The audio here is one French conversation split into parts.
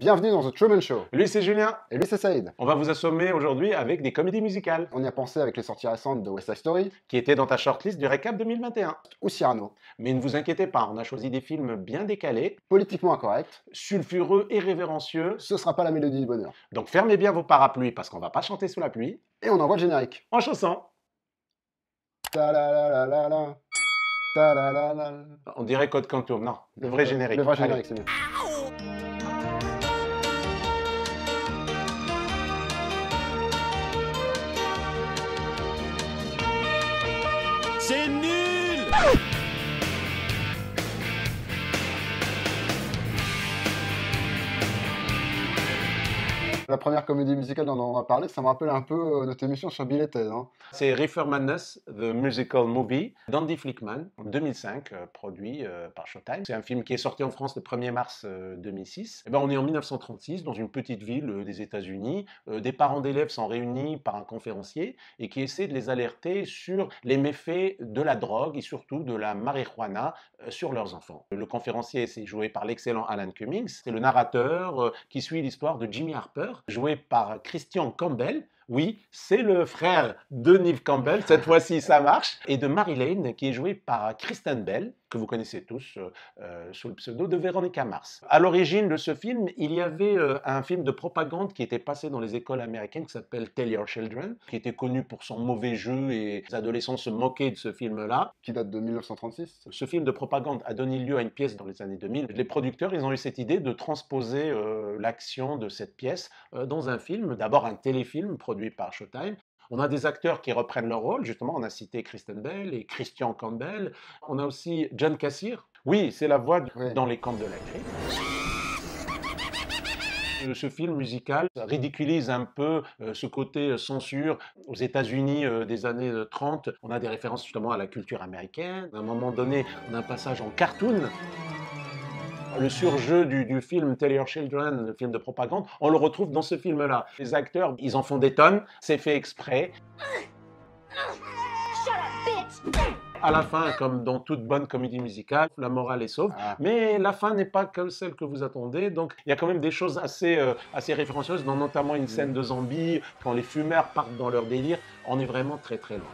Bienvenue dans The Truman Show. Lui, c'est Julien. Et lui, c'est Saïd. On va vous assommer aujourd'hui avec des comédies musicales On y a pensé avec les sorties récentes de West Side Story qui étaient dans ta shortlist du récap 2021. ou Cyrano. Mais ne vous inquiétez pas, on a choisi des films bien décalés, Politiquement incorrect, sulfureux et révérencieux. ce sera pas la mélodie du bonheur. Donc fermez bien vos parapluies parce qu'on va pas chanter sous la pluie. Et on envoie le générique. En chanson. Ta-la-la-la-la-la. Ta-la-la-la. On dirait Code Quantum. Non, le vrai générique. Le vrai Allez. générique, c'est mieux. C'est nul! La première comédie musicale dont on va parler, ça me rappelle un peu notre émission sur Bill et Ted, hein. C'est Reefer Madness, The Musical Movie, d'Andy Flickman, en 2005, produit par Showtime. C'est un film qui est sorti en France le 1er mars 2006. Et ben, on est en 1936, dans une petite ville des États-Unis. Des parents d'élèves sont réunis par un conférencier et qui essaie de les alerter sur les méfaits de la drogue et surtout de la marijuana sur leurs enfants. Le conférencier, c'est joué par l'excellent Alan Cummings. C'est le narrateur qui suit l'histoire de Jimmy Harper, joué par Christian Campbell. Oui, c'est le frère de Neve Campbell, cette fois-ci ça marche, et de Mary Lane, qui est jouée par Kristen Bell, que vous connaissez tous sous le pseudo de Veronica Mars. À l'origine de ce film, il y avait un film de propagande qui était passé dans les écoles américaines qui s'appelle Tell Your Children, qui était connu pour son mauvais jeu et les adolescents se moquaient de ce film-là. Qui date de 1936. Ce film de propagande a donné lieu à une pièce dans les années 2000. Les producteurs, ils ont eu cette idée de transposer l'action de cette pièce dans un film, d'abord un téléfilm produit par Showtime. On a des acteurs qui reprennent leur rôle, justement, on a cité Kristen Bell et Christian Campbell. On a aussi John Cassir. Oui, c'est la voix Oui. dans Les Contes de la Crime. Ce film musical ridiculise un peu ce côté censure. Aux États-Unis des années 30, on a des références justement à la culture américaine. À un moment donné, on a un passage en cartoon. Le surjeu du film Tell Your Children, le film de propagande, on le retrouve dans ce film-là. Les acteurs, ils en font des tonnes, c'est fait exprès. Shut up, bitch! À la fin, comme dans toute bonne comédie musicale, la morale est sauve. Ah. Mais la fin n'est pas que celle que vous attendez. Donc, il y a quand même des choses assez référencieuses, dont notamment une scène de zombies, quand les fumeurs partent dans leur délire. On est vraiment très très loin.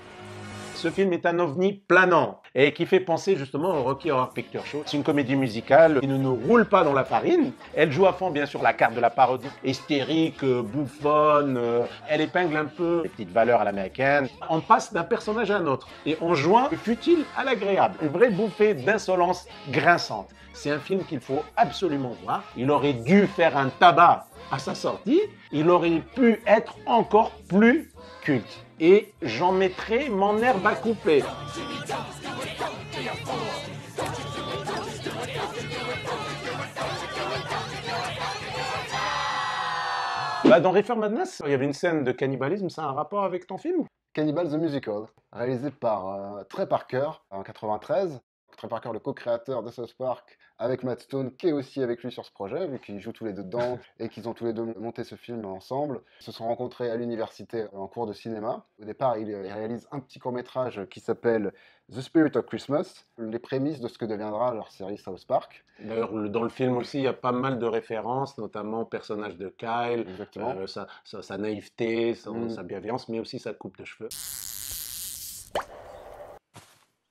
Ce film est un ovni planant et qui fait penser justement au Rocky Horror Picture Show. C'est une comédie musicale qui ne nous roule pas dans la farine. Elle joue à fond bien sûr la carte de la parodie hystérique, bouffonne. Elle épingle un peu les petites valeurs à l'américaine. On passe d'un personnage à un autre et on joint le futile à l'agréable. Une vraie bouffée d'insolence grinçante. C'est un film qu'il faut absolument voir. Il aurait dû faire un tabac à sa sortie. Il aurait pu être encore plus culte. Et j'en mettrai mon herbe à couper. Bah, dans Reefer Madness, il y avait une scène de cannibalisme, ça a un rapport avec ton film? Cannibal the Musical, réalisé par Trey Parker en 93. Trey Parker, le co-créateur de South Park, avec Matt Stone, qui est aussi avec lui sur ce projet, vu qu'ils jouent tous les deux dedans et qu'ils ont tous les deux monté ce film ensemble. Ils se sont rencontrés à l'université en cours de cinéma. Au départ, ils réalisent un petit court-métrage qui s'appelle The Spirit of Christmas, les prémices de ce que deviendra leur série South Park. D'ailleurs, dans le film aussi, il y a pas mal de références, notamment au personnage de Kyle, Exactement. sa naïveté, sa bienveillance, mais aussi sa coupe de cheveux.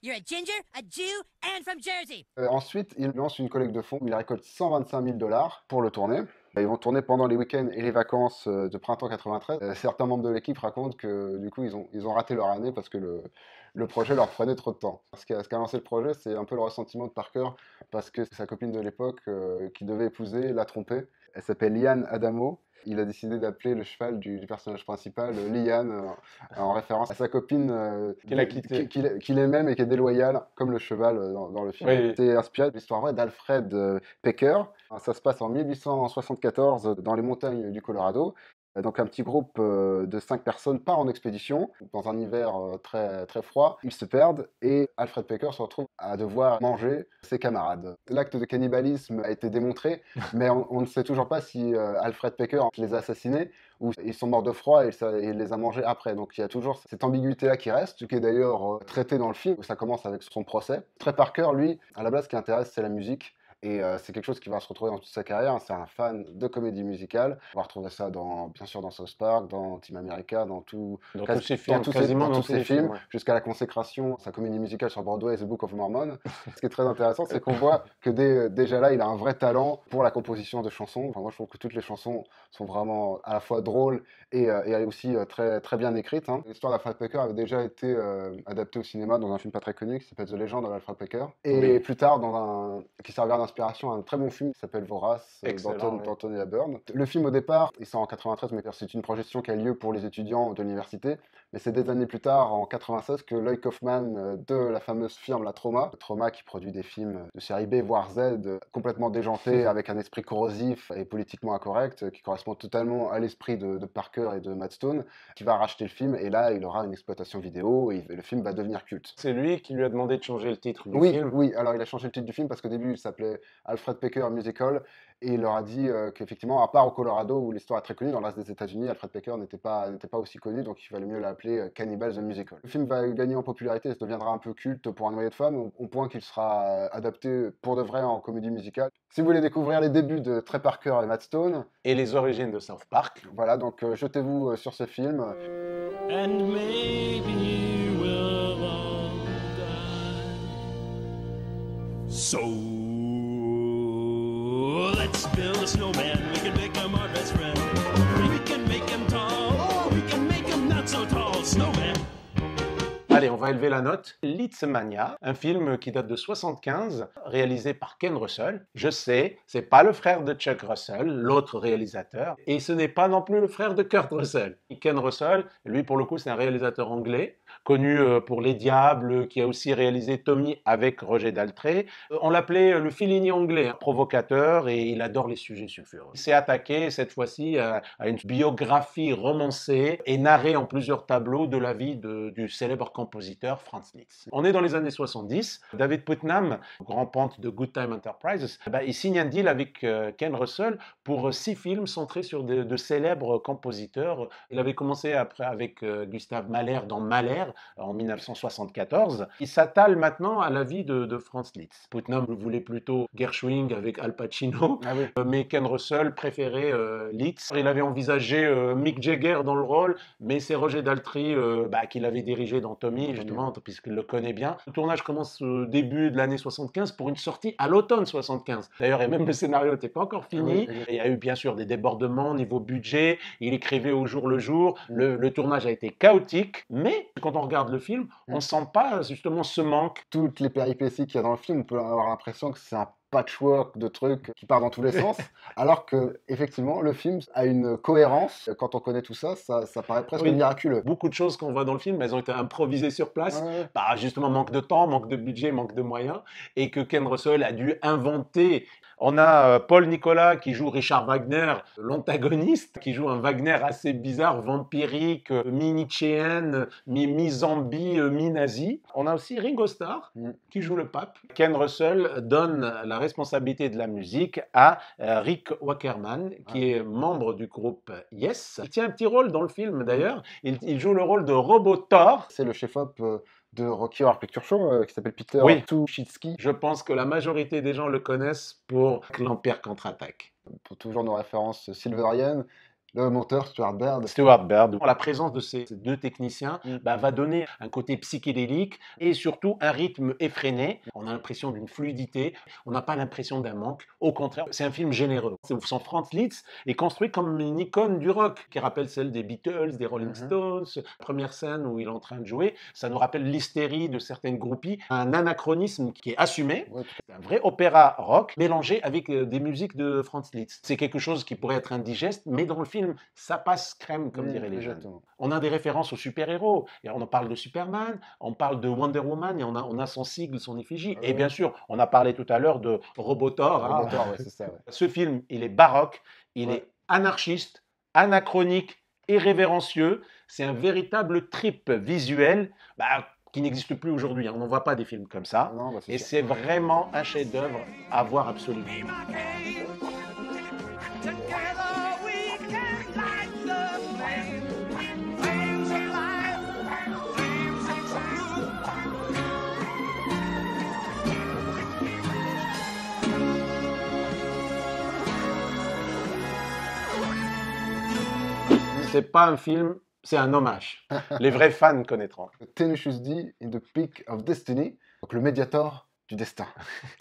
You're a ginger, a Jew, and from Jersey. Ensuite, ils lancent une collecte de fonds où ils récoltent 125 000 $ pour le tourner. Ils vont tourner pendant les week-ends et les vacances de printemps 93. Certains membres de l'équipe racontent que du coup, ils ont raté leur année parce que le projet leur prenait trop de temps. Ce qui a lancé le projet, c'est un peu le ressentiment de Parker parce que sa copine de l'époque qui devait épouser l'a trompé. Elle s'appelle Liane Adamo. Il a décidé d'appeler le cheval du personnage principal Liane en référence à sa copine Qu'il a quitté. qu'il aime et qui est déloyale, comme le cheval dans le film. Oui. C'est inspiré de l'histoire vraie d'Alfred Pecker. Ça se passe en 1874 dans les montagnes du Colorado. Donc un petit groupe de 5 personnes part en expédition dans un hiver très, très froid. Ils se perdent et Alfred Pecker se retrouve à devoir manger ses camarades. L'acte de cannibalisme a été démontré, mais on ne sait toujours pas si Alfred Pecker les a assassinés ou ils sont morts de froid et il les a mangés après. Donc il y a toujours cette ambiguïté-là qui reste, qui est d'ailleurs traitée dans le film, où ça commence avec son procès. Trey Parker, lui, à la base, ce qui intéresse, c'est la musique. Et c'est quelque chose qui va se retrouver dans toute sa carrière. C'est un fan de comédie musicale. On va retrouver ça bien sûr dans South Park, dans Team America, dans tous ses films, quasiment dans tous ses films, ouais. Jusqu'à la consécration, sa comédie musicale sur Broadway, The Book of Mormon. Ce qui est très intéressant, c'est qu'on voit que déjà là, il a un vrai talent pour la composition de chansons. Enfin, moi, je trouve que toutes les chansons sont vraiment à la fois drôles et aussi très, très bien écrites. Hein. L'histoire d'Alfred Pecker avait déjà été adaptée au cinéma dans un film pas très connu qui s'appelle The Legend of Alfred Pecker. Et plus tard, qui servira d'inspiration à un très bon film qui s'appelle Vorace d'Anthony Burn. Le film, au départ, il sort en 93, mais c'est une projection qui a lieu pour les étudiants de l'université. Mais c'est des années plus tard, en 96, que Lloyd Kaufman de la fameuse firme La Trauma qui produit des films de série B, voire Z, complètement déjantés, avec un esprit corrosif et politiquement incorrect, qui correspond totalement à l'esprit de Parker et de Matt Stone, qui va racheter le film, et là, il aura une exploitation vidéo, et le film va devenir culte. C'est lui qui lui a demandé de changer le titre du film. Oui, alors il a changé le titre du film parce qu'au début, il s'appelait Alfred Pecker Musical, et il leur a dit qu'effectivement, à part au Colorado, où l'histoire est très connue, dans le reste des États-Unis, Alfred Pecker n'était pas aussi connu, donc il valait mieux l'appeler Cannibal the Musical. Le film va gagner en popularité, ça deviendra un peu culte pour un noyau de fans, au point qu'il sera adapté pour de vrai en comédie musicale. Si vous voulez découvrir les débuts de Trey Parker et Matt Stone, et les origines de South Park, voilà, donc jetez-vous sur ce film. And maybe we'll all die. So let's build a snowman. We can make him our best friend. We can make him tall. Oh, we can make him not so tall. Snowman. Allez, on va élever la note. Litzmania, un film qui date de 75, réalisé par Ken Russell. Je sais, c'est pas le frère de Chuck Russell, l'autre réalisateur, et ce n'est pas non plus le frère de Kurt Russell. Ken Russell, lui pour le coup, c'est un réalisateur anglais, connu pour Les Diables, qui a aussi réalisé Tommy avec Roger Daltrey. On l'appelait le Fellini anglais, provocateur, et il adore les sujets sulfureux. Il s'est attaqué cette fois-ci à une biographie romancée et narrée en plusieurs tableaux de la vie du célèbre compositeur Franz Liszt. On est dans les années 70. David Putnam, grand pente de Good Time Enterprises, il signe un deal avec Ken Russell pour 6 films centrés sur de célèbres compositeurs. Il avait commencé après avec Gustav Mahler dans Mahler en 1974. Il s'attale maintenant à la vie de Franz Liszt. Putnam voulait plutôt Gershwin avec Al Pacino, mais Ken Russell préférait Liszt. Il avait envisagé Mick Jagger dans le rôle, mais c'est Roger Daltrey qu'il avait dirigé dans Tommy, justement, puisqu'il le connaît bien. Le tournage commence au début de l'année 75 pour une sortie à l'automne 75. D'ailleurs, et même le scénario n'était pas encore fini. Il y a eu bien sûr des débordements niveau budget. Il écrivait au jour le jour. Le tournage a été chaotique, mais quand on regarde le film, on ne sent pas justement ce manque. Toutes les péripéties qu'il y a dans le film, on peut avoir l'impression que c'est un patchwork de trucs qui part dans tous les sens, alors que effectivement le film a une cohérence. Quand on connaît tout ça, ça paraît presque miraculeux. Beaucoup de choses qu'on voit dans le film, elles ont été improvisées sur place. Justement, manque de temps, manque de budget, manque de moyens, et que Ken Russell a dû inventer. On a Paul Nicolas qui joue Richard Wagner, l'antagoniste, qui joue un Wagner assez bizarre, vampirique, mi-nietzschéen, mi-zombie, mi-nazi. On a aussi Ringo Starr qui joue le pape. Ken Russell donne la responsabilité de la musique à Rick Wackerman, qui est membre du groupe Yes. Il tient un petit rôle dans le film d'ailleurs. Il joue le rôle de Robot Thor. C'est le chef-op de Rocky Horror Picture Show qui s'appelle Peter Tucholsky. Je pense que la majorité des gens le connaissent pour l'Empire contre-attaque. Pour toujours nos références silveriennes, le monteur Stuart Baird. La présence de ces 2 techniciens va donner un côté psychédélique et surtout un rythme effréné. On a l'impression d'une fluidité, on n'a pas l'impression d'un manque. Au contraire, c'est un film généreux. Son Franz Liszt est construit comme une icône du rock qui rappelle celle des Beatles, des Rolling Stones. Première scène où il est en train de jouer, ça nous rappelle l'hystérie de certaines groupies. Un anachronisme qui est assumé. C'est un vrai opéra rock mélangé avec des musiques de Franz Liszt. C'est quelque chose qui pourrait être indigeste, mais dans le film, ça passe crème, comme diraient les jeunes. On a des références aux super-héros. Et on en parle de Superman, on parle de Wonder Woman, et on a son sigle, son effigie. Et bien sûr, on a parlé tout à l'heure de Robot Thor. C'est ça, Ce film, il est baroque, il est anarchiste, anachronique, irrévérencieux. C'est un véritable trip visuel qui n'existe plus aujourd'hui. On n'en voit pas des films comme ça. Et c'est vraiment un chef-d'œuvre à voir absolument. c'est pas un film, c'est un hommage. Les vrais fans connaîtront. Tenacious D in the Peak of Destiny, donc le Mediator du destin.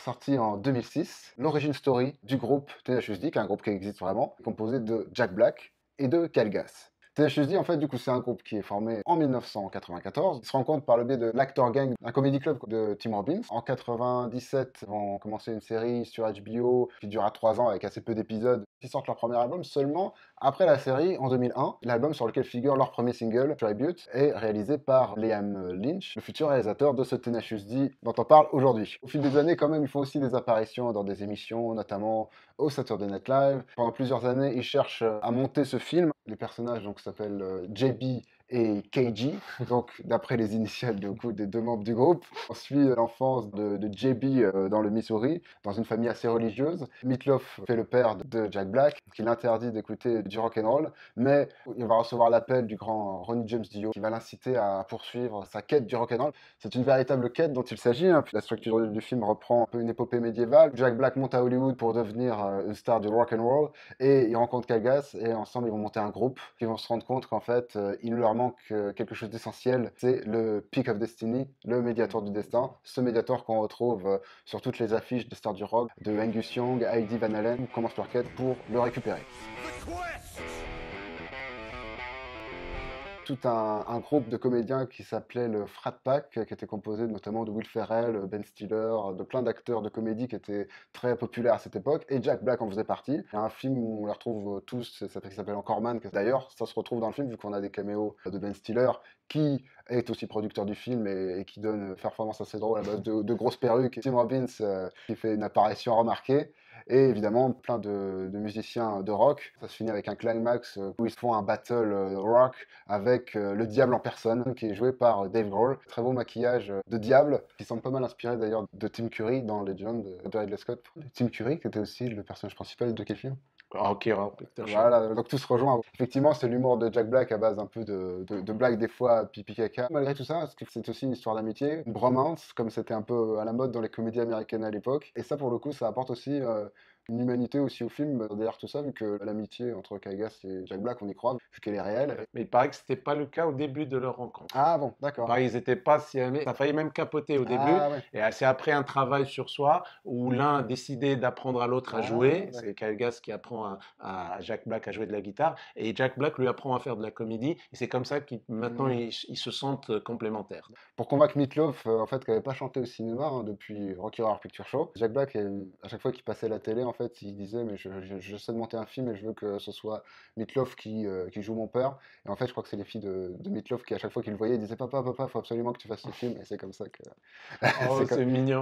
Sorti en 2006, l'origin story du groupe Tenacious D, qui est un groupe qui existe vraiment, composé de Jack Black et de Kyle Gass. Tenacious D, en fait, du coup, c'est un groupe qui est formé en 1994. Ils se rencontrent par le biais de l'Actor Gang, un comedy club de Tim Robbins. En 97, ils vont commencer une série sur HBO qui durera 3 ans avec assez peu d'épisodes. Ils sortent leur premier album seulement après la série en 2001. L'album sur lequel figure leur premier single, Tribute, est réalisé par Liam Lynch, le futur réalisateur de ce Tenacious D dont on parle aujourd'hui. Au fil des années, quand même, ils font aussi des apparitions dans des émissions, notamment au Saturday Night Live. Pendant plusieurs années, ils cherchent à monter ce film. Les personnages donc s'appellent JB et KG, donc d'après les initiales des 2 membres du groupe. On suit l'enfance de JB dans le Missouri, dans une famille assez religieuse. Meatloaf fait le père de Jack Black, qui l'interdit d'écouter du rock'n'roll, mais il va recevoir l'appel du grand Ronnie James Dio, qui va l'inciter à poursuivre sa quête du rock'n'roll. C'est une véritable quête dont il s'agit. La structure du film reprend un peu une épopée médiévale. Jack Black monte à Hollywood pour devenir une star du rock'n'roll, et il rencontre Kyle Gass, et ensemble ils vont monter un groupe, qui vont se rendre compte qu'en fait, il leur manque quelque chose d'essentiel, c'est le Peak of Destiny, le Mediator du destin, ce Mediator qu'on retrouve sur toutes les affiches des stars du rock, de Angus Young, Heidi Van Halen, commence leur quête pour le récupérer. Tout un groupe de comédiens qui s'appelait le Frat Pack, qui était composé notamment de Will Ferrell, Ben Stiller, de plein d'acteurs de comédie qui étaient très populaires à cette époque, et Jack Black en faisait partie. Il y a un film où on les retrouve tous, ça s'appelle Encore Man, d'ailleurs ça se retrouve dans le film vu qu'on a des caméos de Ben Stiller, qui est aussi producteur du film et qui donne une performance assez drôle à base de grosses perruques. Tim Robbins qui fait une apparition remarquée. Et évidemment, plein de musiciens de rock. Ça se finit avec un climax où ils font un battle rock avec le diable en personne, qui est joué par Dave Grohl. Très beau maquillage de diable, qui semble pas mal inspiré d'ailleurs de Tim Curry dans Legend de Ridley Scott. Tim Curry, qui était aussi le personnage principal de quel film? Ok, voilà, donc tout se rejoint. Effectivement, c'est l'humour de Jack Black à base un peu de blagues, des fois pipi caca. Malgré tout ça, c'est aussi une histoire d'amitié, une bromance, comme c'était un peu à la mode dans les comédies américaines à l'époque. Et ça, pour le coup, ça apporte aussi une humanité aussi au film, derrière tout ça, vu que l'amitié entre Kyle Gass et Jack Black, on y croit, vu qu'elle est réelle. Mais il paraît que c'était pas le cas au début de leur rencontre. Ah bon, d'accord. Ils n'étaient pas si aimés. Ça faillit même capoter au début. Ouais. Et c'est après un travail sur soi où l'un a décidé d'apprendre à l'autre à jouer. Ouais. C'est Kyle Gass qui apprend à Jack Black à jouer de la guitare. Et Jack Black lui apprend à faire de la comédie. Et c'est comme ça qu'ils maintenant ils se sentent complémentaires. Pour convaincre Meatloaf, en fait, qui n'avait pas chanté au cinéma depuis Rocky Horror Picture Show, Jack Black, à chaque fois qu'il passait la télé, en fait, il disait mais je sais de monter un film et je veux que ce soit Meatloaf qui joue mon père. Et en fait, je crois que c'est les filles de Meatloaf qui, à chaque fois qu'ils le voyaient, disaient papa, faut absolument que tu fasses ce film. Et c'est comme ça que. Oh, c'est mignon.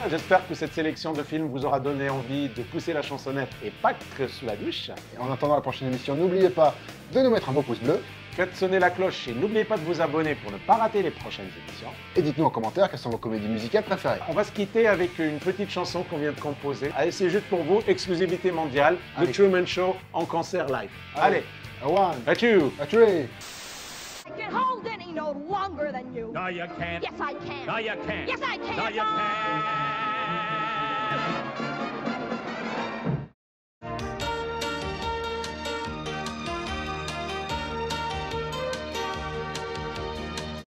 J'espère que cette sélection de films vous aura donné envie de pousser la chansonnette et pas que sous la douche. Et en attendant la prochaine émission, n'oubliez pas de nous mettre un beau pouce bleu. Faites sonner la cloche et n'oubliez pas de vous abonner pour ne pas rater les prochaines émissions. Et dites-nous en commentaire quelles sont vos comédies musicales préférées. On va se quitter avec une petite chanson qu'on vient de composer. Allez, c'est juste pour vous, exclusivité mondiale, Allez. The Truman Show en concert live. Allez, A one, à two. a three. I can hold any note longer than you. No, you can't. Yes, I can. No, you can't. Yes, I can. No, you can't.